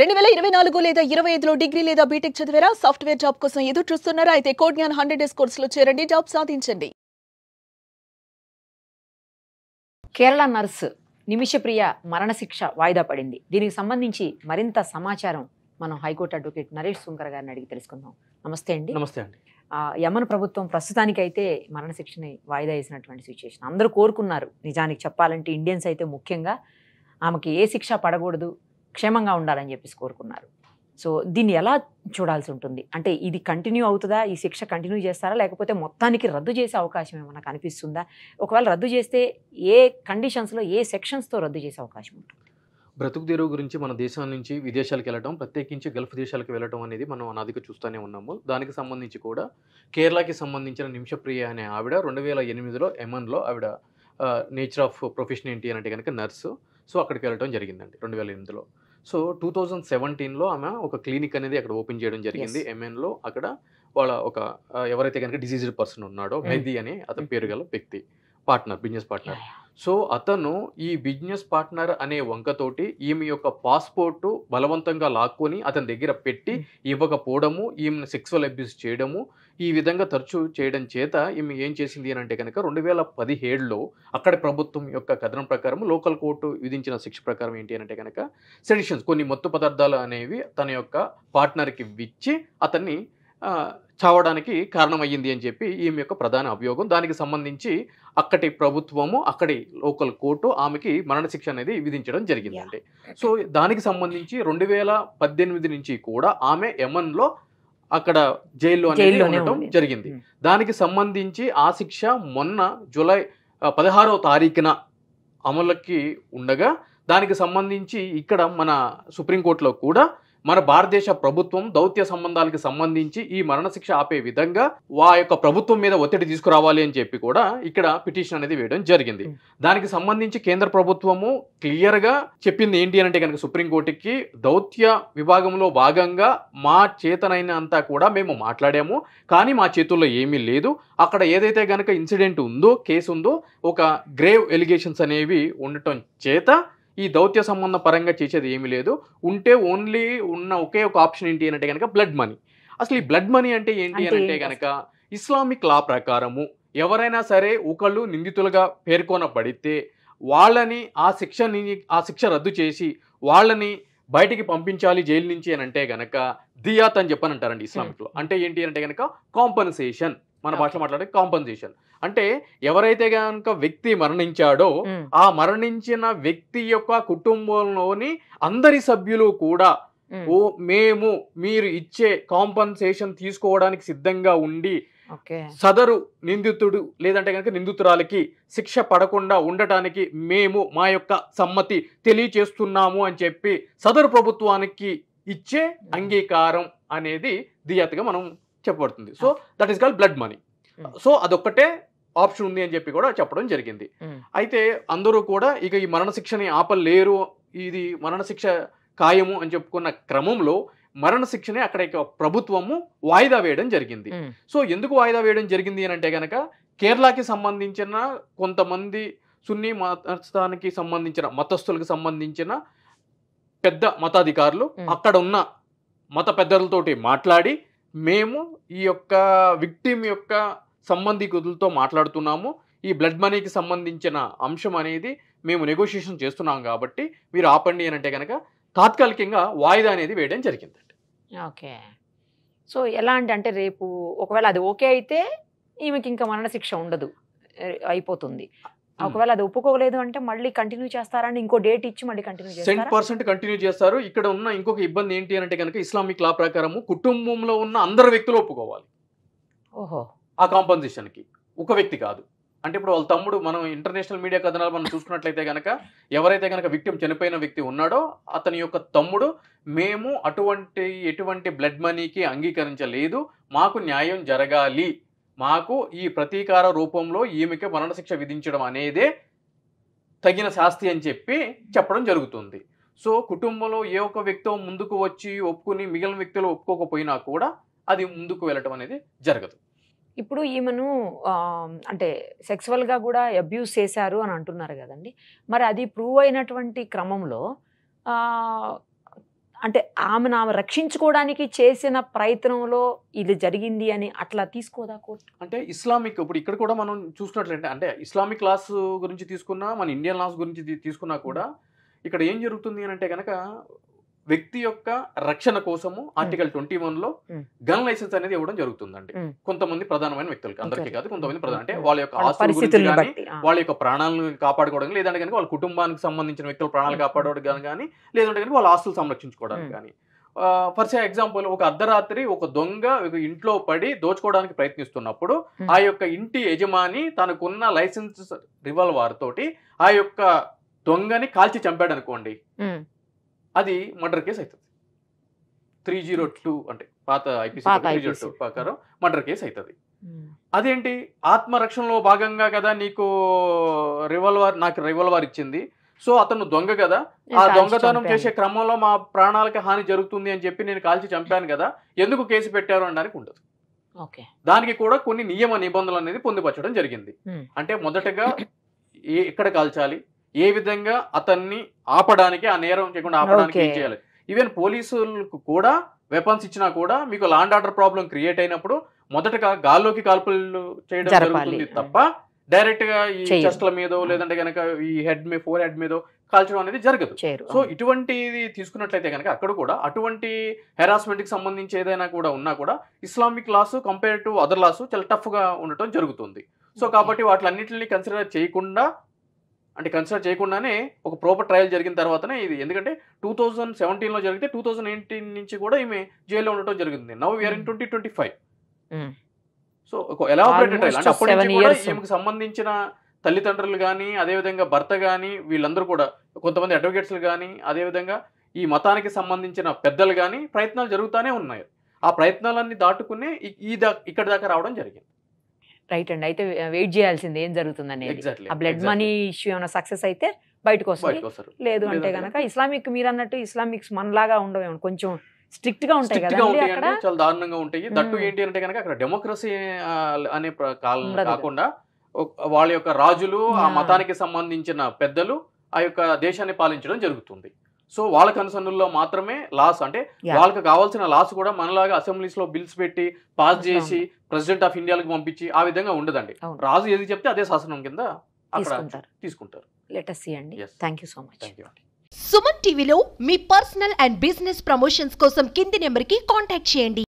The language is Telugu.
2024 లేదా 25లో డిగ్రీ లేదా బీటెక్ చదివారా? సాఫ్ట్‌వేర్ జాబ్ కోసం ఎదురు చూస్తున్నారా? అయితే కోడ్ జ్ఞాన్ 100 డేస్ కోర్సులో చేరండి, జాబ్ సాధించండి. కేరళ నర్సు నిమిషప్రియ మరణశిక్ష వాయిదా పడింది. దీనికి సంబంధించి మరింత సమాచారం మనం హైకోర్టు అడ్వకేట్ నరేష్ సుంకర్ గారిని అడిగి తెలుసుకుందాం. నమస్తే అండి. నమస్తే అండి. యమన్ ప్రభుత్వం ప్రస్తుతానికైతే మరణశిక్షని వాయిదా వేసినటువంటి సిచ్యుయేషన్. అందరూ కోరుకున్నారు. నిజానికి చెప్పాలంటే ఇండియన్స్ అయితే ముఖ్యంగా ఆమెకి ఏ శిక్ష పడకూడదు, క్షేమంగా ఉండాలని చెప్పేసి కోరుకున్నారు. సో దీన్ని ఎలా చూడాల్సి ఉంటుంది? అంటే ఇది కంటిన్యూ అవుతుందా? ఈ శిక్ష కంటిన్యూ చేస్తారా? లేకపోతే మొత్తానికి రద్దు చేసే అవకాశం ఏమైనా కనిపిస్తుందా? ఒకవేళ రద్దు చేస్తే ఏ కండిషన్స్లో, ఏ సెక్షన్స్తో రద్దు చేసే అవకాశం ఉంటుంది? బ్రతుకు తెరువు గురించి మన దేశం నుంచి విదేశాలకు వెళ్ళటం, ప్రత్యేకించి గల్ఫ్ దేశాలకు వెళ్ళటం అనేది మనం అనాదిగా చూస్తూనే ఉన్నాము. దానికి సంబంధించి కూడా కేరళకి సంబంధించిన నిమిషప్రియ అనే ఆవిడ 2008లో యమన్లో ఆవిడ నేచర్ ఆఫ్ ప్రొఫెషన్ ఏంటి అంటే కనుక నర్సు. సో అక్కడికి వెళ్ళటం జరిగిందండి 2008లో. సో 2017లో ఆమె ఒక క్లినిక్ అనేది అక్కడ ఓపెన్ చేయడం జరిగింది యమన్లో. అక్కడ వాళ్ళ ఒక ఎవరైతే కనుక డిసీజ్డ్ పర్సన్ ఉన్నాడో మెహదీ అని అతని పేరు గల వ్యక్తి, పార్ట్నర్, బిజినెస్ పార్ట్నర్. సో అతను ఈ బిజినెస్ పార్ట్నర్ అనే వంకతోటి ఈమె యొక్క పాస్పోర్టు బలవంతంగా లాక్కొని అతని దగ్గర పెట్టి ఇవ్వకపోవడము, ఈమెను సెక్సువల్ అబ్యూస్ చేయడము, ఈ విధంగా తరచూ చేయడం చేత ఈమె ఏం చేసింది అని అంటే కనుక 2017లో అక్కడి ప్రభుత్వం యొక్క కథనం ప్రకారం లోకల్ కోర్టు విధించిన శిక్ష ప్రకారం ఏంటి అంటే కనుక సెడిషన్స్, కొన్ని మత్తు పదార్థాలు అనేవి తన యొక్క పార్ట్నర్కి ఇచ్చి అతన్ని చావడానికి కారణమయ్యింది అని చెప్పి ఈమె యొక్క ప్రధాన అభియోగం. దానికి సంబంధించి అక్కడి ప్రభుత్వము, అక్కడి లోకల్ కోర్టు ఆమెకి మరణశిక్ష అనేది విధించడం జరిగిందండి. సో దానికి సంబంధించి 2018 నుంచి కూడా ఆమె యమన్లో అక్కడ జైల్లో అనేది ఉండటం జరిగింది. దానికి సంబంధించి ఆ శిక్ష మొన్న జూలై 16వ తారీఖున అమలుకి ఉండగా, దానికి సంబంధించి ఇక్కడ మన సుప్రీంకోర్టులో కూడా మన భారతదేశ ప్రభుత్వం దౌత్య సంబంధాలకు సంబంధించి ఈ మరణశిక్ష ఆపే విధంగా యొక్క ప్రభుత్వం మీద ఒత్తిడి తీసుకురావాలి అని చెప్పి కూడా ఇక్కడ పిటిషన్ అనేది వేయడం జరిగింది. దానికి సంబంధించి కేంద్ర ప్రభుత్వము క్లియర్గా చెప్పింది ఏంటి అంటే కనుక సుప్రీంకోర్టుకి, దౌత్య విభాగంలో భాగంగా మా చేతనైనంతా కూడా మేము మాట్లాడాము, కానీ మా చేతుల్లో ఏమీ లేదు. అక్కడ ఏదైతే కనుక ఇన్సిడెంట్ ఉందో, కేసు ఉందో, ఒక గ్రేవ్ ఎలిగేషన్స్ అనేవి ఉండటం చేత ఈ దౌత్య సంబంధం పరంగా చేసేది ఏమీ లేదు. ఉంటే ఓన్లీ ఉన్న ఒకే ఒక ఆప్షన్ ఏంటి అంటే కనుక బ్లడ్ మనీ. అసలు ఈ బ్లడ్ మనీ అంటే ఏంటి అంటే కనుక ఇస్లామిక్ లా ప్రకారము ఎవరైనా సరే ఒకళ్ళు నిందితులుగా పేర్కొనబడితే వాళ్ళని ఆ శిక్ష రద్దు చేసి వాళ్ళని బయటికి పంపించాలి జైలు నుంచి అని అంటే గనక దియాత్ అని చెప్పని అంటారండి ఇస్లామిక్లో. అంటే ఏంటి అంటే కనుక కాంపన్సేషన్, మన భాషలో మాట్లాడే కాంపన్సేషన్. అంటే ఎవరైతే కనుక వ్యక్తి మరణించాడో ఆ మరణించిన వ్యక్తి యొక్క కుటుంబంలోని అందరి సభ్యులు కూడా మీరు ఇచ్చే కాంపన్సేషన్ తీసుకోవడానికి సిద్ధంగా ఉండి సదరు నిందితుడు లేదంటే కనుక నిందితురాలకి శిక్ష పడకుండా ఉండటానికి మేము మా యొక్క సమ్మతి తెలియచేస్తున్నాము అని చెప్పి సదరు ప్రభుత్వానికి ఇచ్చే అంగీకారం అనేది దియాత్గా మనం చెప్పబడుతుంది. So that is called blood money. So అదొక్కటే ఆప్షన్ ఉంది అని చెప్పి కూడా చెప్పడం జరిగింది. అయితే అందరూ కూడా ఇక ఈ మరణశిక్షని ఆపలేరు, ఇది మరణశిక్ష ఖాయము అని చెప్పుకున్న క్రమంలో మరణశిక్షని అక్కడ ప్రభుత్వము వాయిదా వేయడం జరిగింది. సో ఎందుకు వాయిదా వేయడం జరిగింది అని అంటే కనుక కేరళకి సంబంధించిన కొంతమంది సున్నీ మతానికి సంబంధించిన మతస్థులకు సంబంధించిన పెద్ద మతాధికారులు అక్కడ ఉన్న మత పెద్దలతోటి మాట్లాడి, మేము ఈ యొక్క విక్టిమ్ యొక్క సంబంధికులతో మాట్లాడుతున్నాము, ఈ బ్లడ్ మనీకి సంబంధించిన అంశం అనేది మేము నెగోషియేషన్ చేస్తున్నాం కాబట్టి మీరు ఆపండి అని అంటే కనుక తాత్కాలికంగా వాయిదా అనేది వేయడం జరిగిందండి. ఓకే. సో ఎలా అంటే రేపు ఒకవేళ అది ఓకే అయితే ఈమెకి ఇంకా మరణశిక్ష ఉండదు, అయిపోతుంది. ఒకవేళ అది ఒప్పుకోలేదు అంటే మళ్ళీ కంటిన్యూ చేస్తారా అని ఇంకో డేట్ ఇచ్చి మళ్ళీ కంటిన్యూ చేస్తారా? 100% కంటిన్యూ చేస్తారు. ఇక్కడ ఉన్న ఇంకొక ఇబ్బంది ఏంటి అంటే కనుక ఇస్లామిక్ లా ప్రకారము కుటుంబంలో ఉన్న అందరు వ్యక్తులు ఒప్పుకోవాలి. ఓహో. ఆ కాంపన్సేషన్కి ఒక వ్యక్తి కాదు. అంటే ఇప్పుడు వాళ్ళ తమ్ముడు, మనం ఇంటర్నేషనల్ మీడియా కథనాలు మనం చూసుకున్నట్లయితే కనుక ఎవరైతే కనుక విక్టిమ్ చనిపోయిన వ్యక్తి ఉన్నాడో అతని యొక్క తమ్ముడు, మేము ఎటువంటి బ్లడ్ మనీకి అంగీకరించలేదు, మాకు న్యాయం జరగాలి, మాకు ఈ ప్రతీకార రూపంలో ఈమెకి మరణశిక్ష విధించడం అనేదే తగిన శాస్తి అని చెప్పి చెప్పడం జరుగుతుంది. సో కుటుంబంలో ఏ ఒక్క వ్యక్తి ముందుకు వచ్చి ఒప్పుకుని మిగిలిన వ్యక్తులు ఒప్పుకోకపోయినా కూడా అది ముందుకు వెళ్ళటం అనేది జరగదు. ఇప్పుడు ఈమెను అంటే సెక్సువల్గా కూడా అబ్యూస్ చేశారు అని అంటున్నారు కదండి. మరి అది ప్రూవ్ అయినటువంటి క్రమంలో అంటే ఆమెను ఆమె రక్షించుకోవడానికి చేసిన ప్రయత్నంలో ఇది జరిగింది అని అట్లా తీసుకోదా కోర్టు? అంటే ఇస్లామిక్ ఇప్పుడు ఇక్కడ కూడా మనం చూసుకున్నట్లయితే అంటే ఇస్లామిక్ లాస్ గురించి తీసుకున్నా మన ఇండియన్ లాస్ గురించి తీసుకున్నా కూడా ఇక్కడ ఏం జరుగుతుంది అని అంటే కనుక వ్యక్తి యొక్క రక్షణ కోసము ఆర్టికల్ 21లో గన్ లైసెన్స్ అనేది ఇవ్వడం జరుగుతుందండి కొంతమంది ప్రధానమైన వ్యక్తులకి, అందరికీ కాదు, కొంతమంది ప్రధాన అంటే వాళ్ళ యొక్క ఆస్తుల గురించి కానీ వాళ్ళ యొక్క ప్రాణాలను కాపాడుకోవడం, లేదంటే కనుక వాళ్ళ కుటుంబానికి సంబంధించిన వ్యక్తుల ప్రాణాలు కాపాడుకోవడం కానీ, లేదంటే కనుక వాళ్ళ ఆస్తులు సంరక్షించుకోవడానికి కానీ. ఫర్ ఎగ్జాంపుల్ ఒక అర్ధరాత్రి ఒక దొంగ ఇంట్లో పడి దోచుకోవడానికి ప్రయత్నిస్తున్నప్పుడు ఆ యొక్క ఇంటి యజమాని తనకున్న లైసెన్స్ రివాల్వర్ తోటి ఆ యొక్క దొంగని కాల్చి చంపాడు అనుకోండి, అది మర్డర్ కేసు అవుతుంది. 302 అంటే పాత ఐపీసీ 302 ప్రకారం మర్డర్ కేసు అవుతుంది. అదేంటి ఆత్మరక్షణలో భాగంగా కదా నీకు నాకు రివాల్వర్ ఇచ్చింది, సో అతను దొంగ కదా, ఆ దొంగతనం చేసే క్రమంలో మా ప్రాణాలకు హాని జరుగుతుంది అని చెప్పి నేను కాల్చి చంపాను కదా, ఎందుకు కేసు పెట్టారు అనడానికి ఉండదు. దానికి కూడా కొన్ని నియమ నిబంధనలు అనేది పొందుపరచడం జరిగింది. అంటే మొదటగా ఎక్కడ కాల్చాలి, ఏ విధంగా అతన్ని ఆపడానికి, ఆ నేరం చేయకుండా ఆపడానికి ఏం చేయాలి. ఈవెన్ పోలీసులకు కూడా వెపన్స్ ఇచ్చినా కూడా మీకు law and order problem create అయినప్పుడు మొదటగా గాల్లోకి కాల్పులు చేయడం జరుగుతుంది తప్ప డైరెక్ట్ గా ఈ చెస్ట్ల మీదో లేదంటే కనుక ఈ ఫోర్ హెడ్ మీదో కాల్చడం అనేది జరగదు. సో ఇటువంటిది తీసుకున్నట్లయితే కనుక అక్కడ కూడా అటువంటి హెరాస్మెంట్ కి సంబంధించి ఏదైనా కూడా ఉన్నా కూడా Islamic laws compare to other laws చాలా టఫ్ గా ఉండటం జరుగుతుంది. సో కాబట్టి వాటిలన్నింటినీ కన్సిడర్ చేయకుండానే ఒక ప్రాపర్ ట్రయల్ జరిగిన తర్వాతనే ఇది, ఎందుకంటే 2017లో జరిగితే 2018 నుంచి కూడా ఈమె జైల్లో ఉండటం జరిగింది. Now we are in 2025. సో ఒక ఎలాబరేటెడ్ ట్రయల్ అంటే అప్పటి నుంచి కూడా ఈమెకు సంబంధించిన తల్లిదండ్రులు కానీ, అదేవిధంగా భర్త కానీ, వీళ్ళందరూ కూడా కొంతమంది అడ్వకేట్స్లు కానీ, అదేవిధంగా ఈ మతానికి సంబంధించిన పెద్దలు కానీ ప్రయత్నాలు జరుగుతూనే ఉన్నాయి. ఆ ప్రయత్నాలన్నీ దాటుకునే ఇక్కడ దాకా రావడం జరిగింది. రైట్ అండి. అయితే వెయిట్ చేయాల్సింది ఏం జరుగుతుందని. ఆ బ్లడ్ మనీ ఇష్యూ ఏమైనా సక్సెస్ అయితే బయటకు వస్తారు, లేదు అంటే కనుక ఇస్లామిక్ మీరు అన్నట్టు ఇస్లామిక్స్ మనలాగా ఉండవేమో, కొంచెం స్ట్రిక్ట్ గా ఉంటాయి కదా, చాలా దారుణంగా ఉంటాయి. దట్టు ఏంటి అంటే కనుక అక్కడ డెమోక్రసీ అనే కాకుండా వాళ్ళ యొక్క రాజులు, ఆ మతానికి సంబంధించిన పెద్దలు ఆ యొక్క దేశాన్ని పాలించడం జరుగుతుంది. సో వాళ్ళ కన్సర్న్లో మాత్రమే లాస్, అంటే వాళ్ళకి కావాల్సిన లాస్ కూడా మనలాగా అసెంబ్లీస్ లో బిల్స్ పెట్టి పాస్ చేసి ప్రెసిడెంట్ ఆఫ్ ఇండియాకి పంపించి ఆ విధంగా ఉండదండి. రాజు ఏది చెప్తే అదే శాసనం కింద తీసుకుంటారు. లెట్ us see అండి. Thank you so much. Suman టీవీలో మీ పర్సనల్ అండ్ బిజినెస్ ప్రమోషన్స్ కోసం కింది నెంబర్కి కాంటాక్ట్ చేయండి.